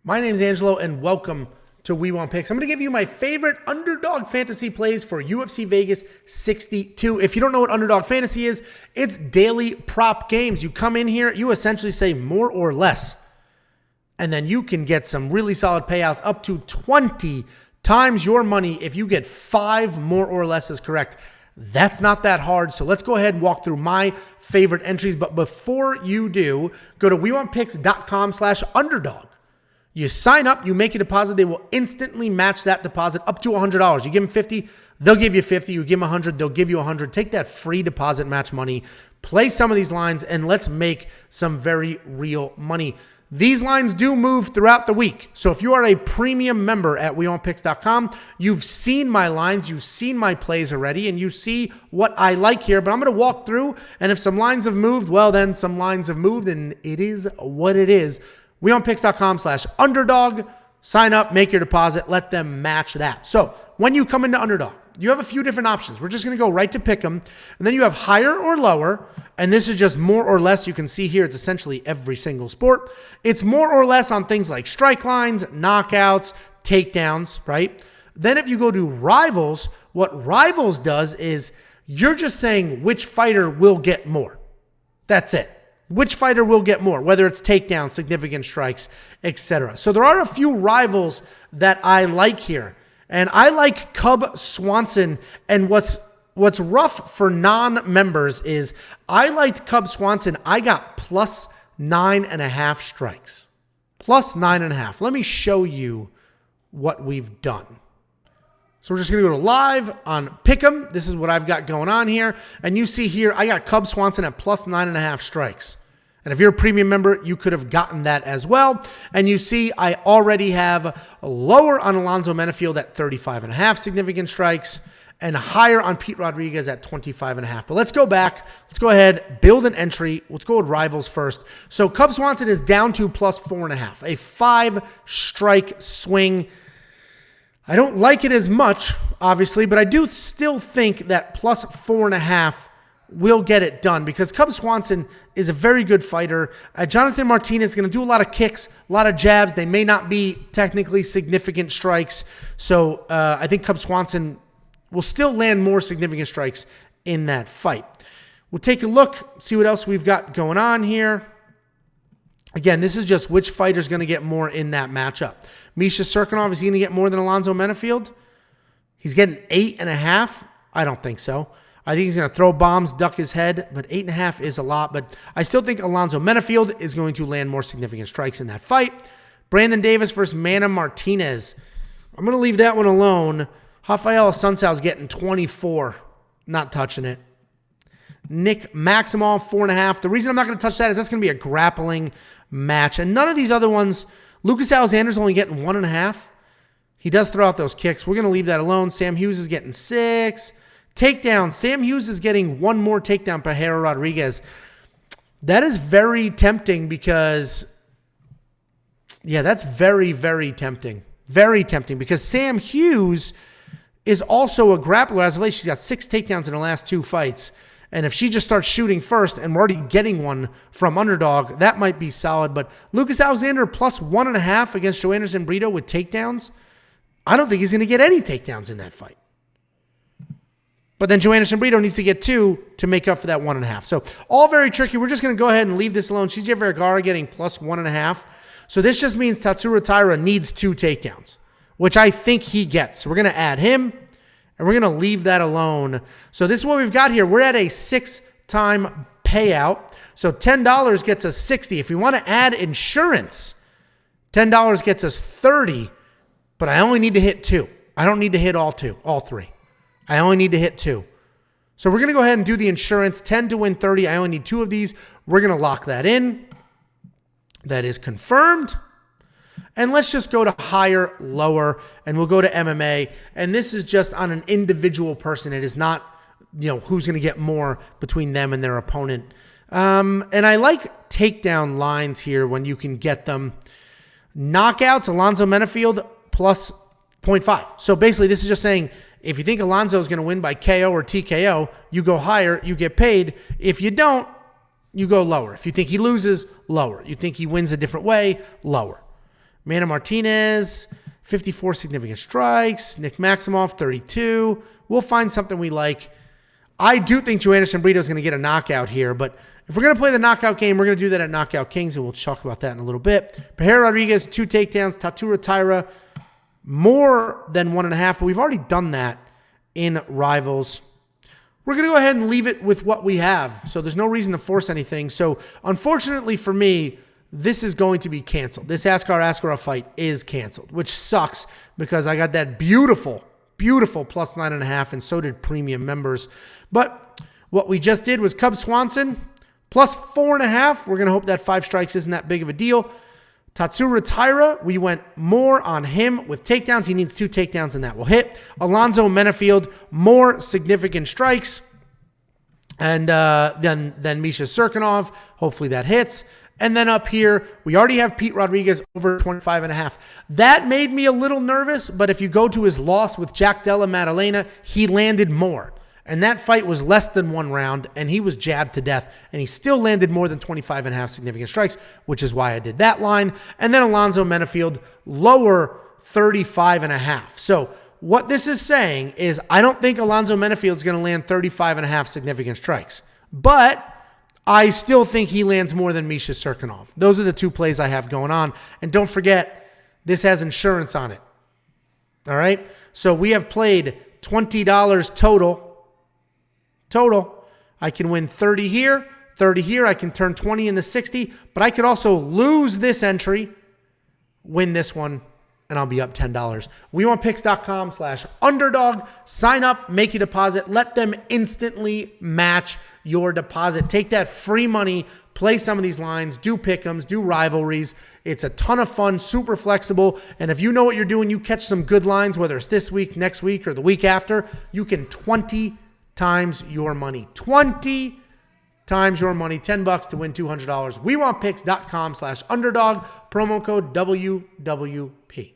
My name's Angelo, and welcome to We Want Picks. I'm going to give you my favorite Underdog Fantasy plays for UFC Vegas 62. If you don't know what Underdog Fantasy is, it's daily prop games. You come in here, you essentially say more or less, and then you can get some really solid payouts up to 20 times your money if you get 5 more or less is correct. That's not that hard, so let's go ahead and walk through my favorite entries. But before you do, go to WeWantPicks.com/underdog. You sign up, you make a deposit, they will instantly match that deposit up to $100. You give them 50, they'll give you 50. You give them 100, they'll give you 100. Take that free deposit match money, play some of these lines, and let's make some very real money. These lines do move throughout the week. So if you are a premium member at WeWantPicks.com, you've seen my lines, you've seen my plays already, and you see what I like here. But I'm going to walk through, and if some lines have moved, well, then some lines have moved, and it is what it is. WeWantPicks.com/underdog. Sign up, make your deposit, let them match that. So when you come into Underdog, you have a few different options. We're just going to go right to pick them. And then you have higher or lower. And this is just more or less. You can see here, it's essentially every single sport. It's more or less on things like strike lines, knockouts, takedowns, right? Then if you go to Rivals, what Rivals does is you're just saying which fighter will get more. That's it. Which fighter will get more, whether it's takedowns, significant strikes, etc. So there are a few rivals that I like here. And I like Cub Swanson. And what's rough for non-members is I liked Cub Swanson. I got plus 9.5 strikes. Plus 9.5. Let me show you what we've done. So we're just going to go to live on Pick'em. This is what I've got going on here. And you see here, I got Cub Swanson at plus 9.5 strikes. And if you're a premium member, you could have gotten that as well. And you see, I already have lower on Alonzo Menafield at 35.5 significant strikes and higher on Pete Rodriguez at 25.5. But let's go back. Let's go ahead, build an entry. Let's go with Rivals first. So Cub Swanson is down to plus 4.5, a 5-strike swing. I don't like it as much, obviously, but I do still think that plus 4.5 will get it done because Cub Swanson is a very good fighter. Jonathan Martinez is going to do a lot of kicks, a lot of jabs. They may not be technically significant strikes. So I think Cub Swanson will still land more significant strikes in that fight. We'll take a look, see what else we've got going on here. Again, this is just which fighter's going to get more in that matchup. Misha Cirkunov, is he going to get more than Alonzo Menafield? He's getting 8.5. I don't think so. I think he's going to throw bombs, duck his head, but 8.5 is a lot. But I still think Alonzo Menafield is going to land more significant strikes in that fight. Brandon Davis versus Mana Martinez. I'm going to leave that one alone. Rafael Assunção is getting 24. Not touching it. Nick Maximov, 4.5. The reason I'm not going to touch that is that's going to be a grappling match. And none of these other ones, Lucas Alexander's only getting 1.5. He does throw out those kicks. We're going to leave that alone. Sam Hughes is getting 6. Takedown. Sam Hughes is getting 1 more takedown per Pajero Rodriguez. That is very tempting because, yeah, that's very, very tempting. Very tempting because Sam Hughes is also a grappler. As of late, she's got 6 takedowns in her last 2 fights. And if she just starts shooting first and we're already getting one from Underdog, that might be solid. But Lucas Alexander plus 1.5 against Joanderson Brito with takedowns. I don't think he's going to get any takedowns in that fight. But then Joanderson Brito needs to get 2 to make up for that 1.5. So all very tricky. We're just going to go ahead and leave this alone. CJ Vergara getting plus 1.5. So this just means Tatsuro Taira needs 2 takedowns, which I think he gets. So we're going to add him. And we're going to leave that alone. So this is what we've got here. We're at a 6-time payout. So $10 gets us 60. If we want to add insurance, $10 gets us 30. But I only need to hit 2. I don't need to hit all 3. I only need to hit 2. So we're going to go ahead and do the insurance. 10 to win 30. I only need 2 of these. We're going to lock that in. That is confirmed. And let's just go to higher, lower, and we'll go to MMA. And this is just on an individual person. It is not, who's going to get more between them and their opponent. And I like takedown lines here when you can get them. Knockouts, Alonzo Menafield plus 0.5. So basically, this is just saying, if you think Alonzo is going to win by KO or TKO, you go higher, you get paid. If you don't, you go lower. If you think he loses, lower. You think he wins a different way, lower. Manny Martinez, 54 significant strikes. Nick Maximoff, 32. We'll find something we like. I do think Joanderson Brito is going to get a knockout here, but if we're going to play the knockout game, we're going to do that at Knockout Kings, and we'll talk about that in a little bit. Pereira Rodriguez, 2 takedowns. Tatura Taira, more than 1.5, but we've already done that in Rivals. We're going to go ahead and leave it with what we have, so there's no reason to force anything. So, unfortunately for me, this is going to be canceled. This Askar fight is canceled, which sucks because I got that beautiful plus 9.5, and so did premium members. But what we just did was Cub Swanson plus 4.5. We're going to hope that 5 strikes isn't that big of a deal. Tatsura Taira, we went more on him with takedowns. He needs 2 takedowns, and that will hit. Alonzo Menafield, more significant strikes. And then Misha Serkinov, hopefully that hits. And then up here, we already have Pete Rodriguez over 25.5. That made me a little nervous, but if you go to his loss with Jack Della Maddalena, he landed more. And that fight was less than 1 round, and he was jabbed to death, and he still landed more than 25.5 significant strikes, which is why I did that line. And then Alonzo Menafield, lower 35.5. So what this is saying is I don't think Alonzo Menafield is going to land 35.5 significant strikes, but I still think he lands more than Misha Serkinov. Those are the 2 plays I have going on. And don't forget, this has insurance on it. All right? So we have played $20 total. I can win 30 here, 30 here. I can turn 20 into 60, but I could also lose this entry, win this one, and I'll be up $10. WeWantPicks.com/underdog. Sign up, make a deposit. Let them instantly match your deposit. Take that free money, play some of these lines, do pick'ems, do rivalries. It's a ton of fun, super flexible. And if you know what you're doing, you catch some good lines, whether it's this week, next week, or the week after, you can 20 times your money. 20 times your money. $10 to win $200. WeWantPicks.com/underdog. Promo code WWP.